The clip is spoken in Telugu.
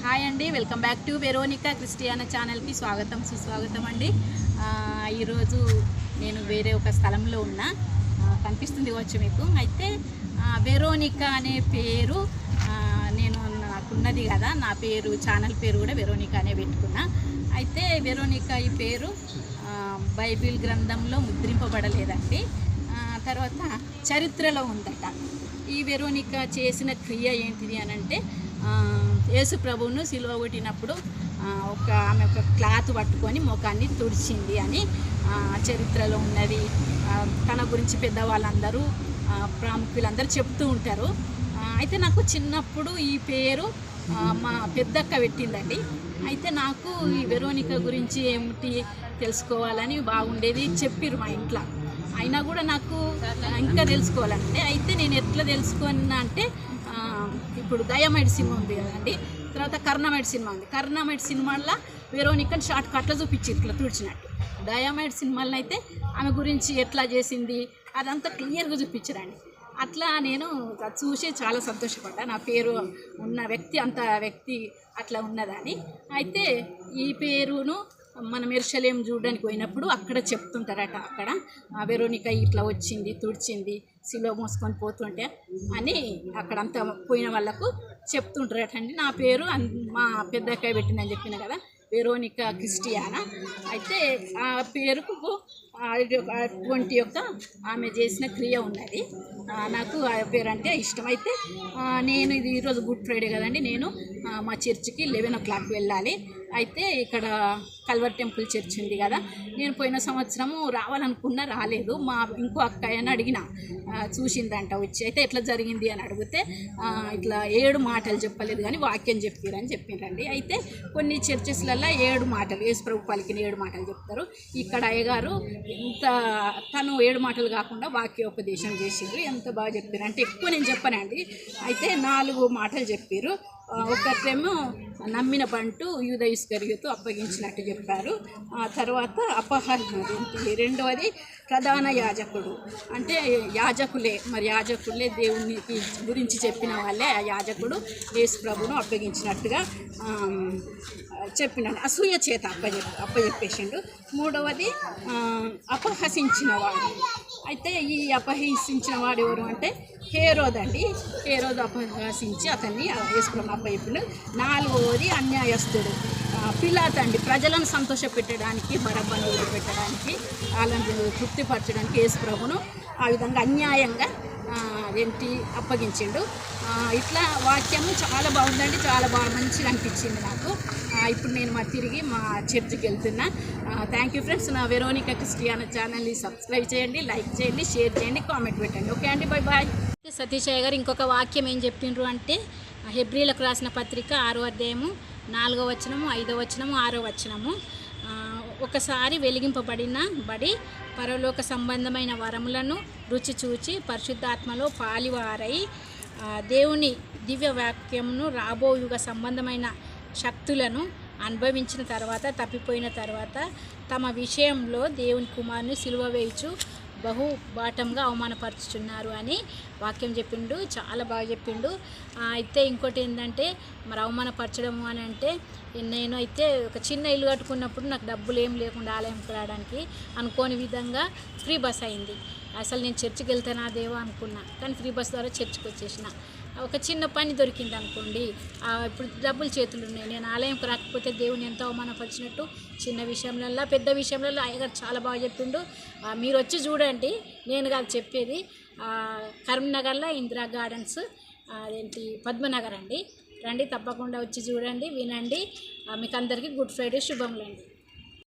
హాయ్ అండి, welcome back to Veronica Christiana ఛానల్కి స్వాగతం సుస్వాగతం అండి. ఈరోజు నేను వేరే ఒక స్థలంలో ఉన్నా, కనిపిస్తుంది కావచ్చు మీకు. అయితే వెరోనికా అనే పేరు నేను నాకున్నది కదా, నా పేరు ఛానల్ పేరు కూడా వెరోనికా అనే పెట్టుకున్నా. అయితే వెరోనికా ఈ పేరు బైబిల్ గ్రంథంలో ముద్రింపబడలేదండి. తర్వాత చరిత్రలో ఉందట. ఈ వెరోనికా చేసిన క్రియ ఏంటిది అని అంటే, యేసు ప్రభువును సిలువ కొట్టినప్పుడు ఆమె ఒక క్లాత్ పట్టుకొని ముఖాన్ని తుడిచింది అని చరిత్రలో ఉన్నది. తన గురించి పెద్దవాళ్ళందరూ ప్రాముఖ్యులందరూ చెప్తూ ఉంటారు. అయితే నాకు చిన్నప్పుడు ఈ పేరు మా పెద్దక్క పెట్టిందండి. అయితే నాకు ఈ వెరోనికా గురించి ఏమిటి తెలుసుకోవాలని బాగుండేది, చెప్పిరు మా ఇంట్లో. అయినా కూడా నాకు ఇంకా తెలుసుకోవాలంటే, అయితే నేను ఎట్లా తెలుసుకున్నా అంటే, ఇప్పుడు డయామైడ్ సినిమా ఉంది కదండి, తర్వాత కర్ణమైడ్ సినిమా ఉంది. కర్ణమైడ్ సినిమాల్లో వెరోనికాని షార్ట్ కట్లో చూపించి ఇట్లా తుడిచినట్టు, డయామైడ్ సినిమాలను అయితే ఆమె గురించి ఎట్లా చేసింది అదంతా క్లియర్గా చూపించరండి. అట్లా నేను చూసి చాలా సంతోషపడ్డా, నా పేరు ఉన్న వ్యక్తి అట్లా ఉన్నదని. అయితే ఈ పేరును మనం యెరూషలేం చూడడానికి పోయినప్పుడు అక్కడ చెప్తుంటారట, అక్కడ వెరోనికా ఇట్లా వచ్చింది, తుడిచింది, సిలువ మోసుకొని పోతుంటే అని అక్కడంతా పోయిన వాళ్ళకు చెప్తుంటారట అండి. నా పేరు మా పెద్దకాయ పెట్టిందని చెప్పిన కదా, వెరోనికా క్రిస్టియానా. అయితే ఆ పేరుకు అటువంటి యొక్క ఆమె చేసిన క్రియ ఉన్నది. నాకు ఆ పేరు అంటే ఇష్టం. అయితే నేను ఇది ఈరోజు గుడ్ ఫ్రైడే కదండి, నేను మా చర్చికి 11 o'clock వెళ్ళాలి. అయితే ఇక్కడ కల్వర్ టెంపుల్ చర్చ్ ఉంది కదా, నేను పోయిన సంవత్సరము రావాలనుకున్నా, రాలేదు. మా ఇంకో అక్కయ్యని అడిగిన, చూసిందంట వచ్చి. అయితే ఎట్లా జరిగింది అని అడిగితే, ఇట్లా 7 మాటలు చెప్పలేదు కానీ వాక్యం చెప్పారని చెప్పిండ్రండి. అయితే కొన్ని చర్చెస్లలో 7 మాటలు, యేసు ప్రభు పలికిన 7 మాటలు చెప్తారు. ఇక్కడ అయ్యగారు తను 7 మాటలు కాకుండా వాక్యోపదేశం చేసిండ్రు. ఎంత బాగా చెప్పారు అంటే, ఎక్కువ నేను చెప్పనండి. అయితే 4 మాటలు చెప్పారు. ఒకటేమో నమ్మిన బంటు యూదా ఇస్కరియోతు అప్పగించినట్టు చెప్పారు. ఆ తర్వాత రెండవది ప్రధాన యాజకుడు, అంటే యాజకులే, మరి యాజకులే దేవునికి గురించి చెప్పిన వాళ్ళే ఆ యాజకుడు యేసు ప్రభువును అప్పగించినట్టుగా చెప్పినాడు, అసూయ చేత అప్పచెప్పేసిండు. మూడవది అపహసించిన వాడు. అయితే ఈ అపహసించిన వాడు ఎవరు అంటే హేరోదు అండి. హేరోదు అపహసించి అతన్ని యేసు ప్రభువును అప్పచెప్పిండు. నాలుగవది అన్యాయస్తుడు పిలాతు అండి. ప్రజలను సంతోషపెట్టడానికి, బరబ్బను వదిలిపెట్టడానికి, వాళ్ళని తృప్తిపరచడానికి యేసు ప్రభువును ఆ విధంగా అన్యాయంగా అప్పగించిండు. ఇట్లా వాక్యము చాలా బాగుందండి, చాలా బాగా మంచిగా అనిపించింది నాకు. ఇప్పుడు నేను తిరిగి మా చర్చికి వెళ్తున్నా. Thank you friends. నా వెరోనికా క్రిస్టియానా ఛానల్ని సబ్స్క్రైబ్ చేయండి, లైక్ చేయండి, షేర్ చేయండి, కామెంట్ పెట్టండి. ఓకే అండి, బాయ్ బాయ్. సతీషయ్య గారు ఇంకొక వాక్యం ఏం చెప్పిండ్రు అంటే, హెబ్రీలకు రాసిన పత్రిక 6వ అధ్యాయము 4వ వచనము, 5వ వచనము, 6వ వచనము. ఒకసారి వెలిగింపబడి పరలోక సంబంధమైన వరములను రుచి చూచి పరిశుద్ధాత్మలో పాలివారై దేవుని దివ్య వాక్యమును రాబో యుగ సంబంధమైన శక్తులను అనుభవించిన తర్వాత, తప్పిపోయిన తర్వాత తమ విషయంలో దేవుని కుమారుని సిలువ వేయుచు బహుబాటంగా అవమానపరుచుచున్నారు అని వాక్యం చెప్పిండు. చాలా బాగా చెప్పిండు. అయితే ఇంకోటి ఏంటంటే, మరి అవమానపరచడము అని అంటే, నేను అయితే ఒక చిన్న ఇల్లు కట్టుకున్నప్పుడు నాకు డబ్బులు ఏం లేకుండా ఆలయంకి రావడానికి అనుకోని విధంగా ఫ్రీ బస్ అయింది. అసలు నేను చర్చికి వెళ్తానా దేవా అనుకున్నా, కానీ ఫ్రీ బస్ ద్వారా చర్చికి వచ్చేసిన. ఒక చిన్న పని దొరికింది అనుకోండి, ఇప్పుడు డబ్బులు చేతులు ఉన్నాయి, నేను ఆలయంకి రాకపోతే దేవుని ఎంతో అవమానపరిచినట్టు. చిన్న విషయంలో పెద్ద విషయంలో అయ్యగారు చాలా బాగా చెప్పిండు. మీరు వచ్చి చూడండి, నేను కాదు చెప్పేది. కరీంనగర్లో ఇందిరా గార్డెన్స్, పద్మనగర్ అండి. రండి, తప్పకుండా వచ్చి చూడండి, వినండి. మీకు అందరికీ గుడ్ ఫ్రైడే శుభములండి.